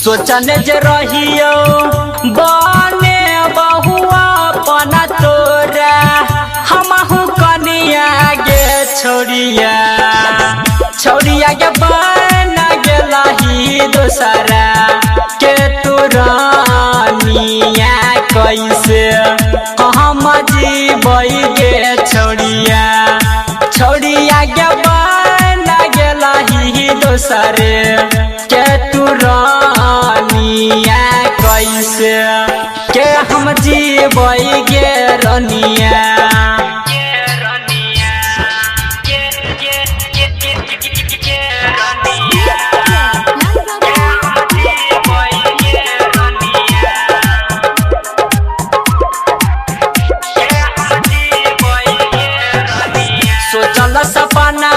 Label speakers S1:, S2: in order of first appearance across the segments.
S1: सोचने जे रहियो बने बहुआ पना तोरा हमहु कनिया गे छोड़िया के बना गेलही दोसरा के तू रानिया कैसे हम जीबै गे छोड़िया के बना गेलही दोसरे के तू रानिया कैसे के हम जीबै गे रानिया। सोचल सपना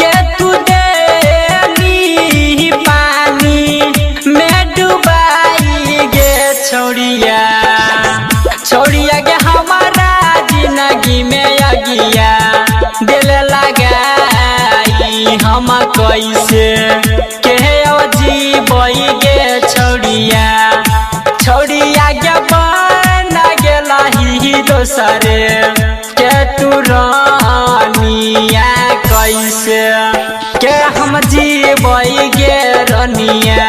S1: के तू देली पानी में डुबाई गे छोड़िया के हमारा जिंदगी में अगिया दिल लगाई हम कैसे के जीबै गे छोड़िया के बना गेलही दोसरे के तू रानिया कैसे के हम जीबै गे रानिया।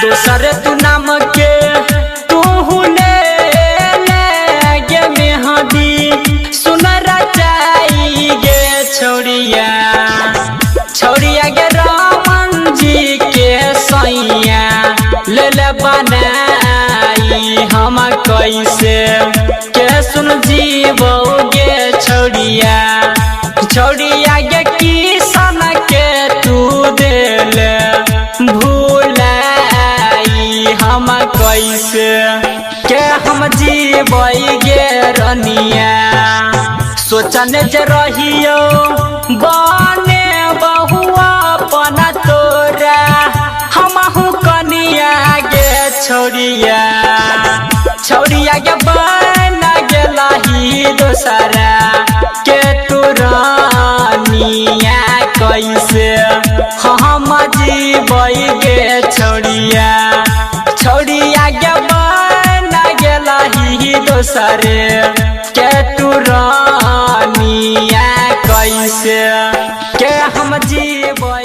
S1: दोसर तू नाम के तू ले गे मेहदी सुनर चाई गे छोड़िया के रामन जी के सैया ले बनाई हम कैसे के सुन जीवो गे छोड़िया के किसन के तू दिल भूलाई हम कैसे के हम जीबै गे रानिया। सोचने जे रहियो बने बहुआ पना तोरा हमहु कनिया गे छोड़िया के बना गेलही दोसरा के तू रानिया कैसे हम जीबै गे छोड़िया के बना गेलही दोसरे के तू रानिया कैसे के हम जीबै।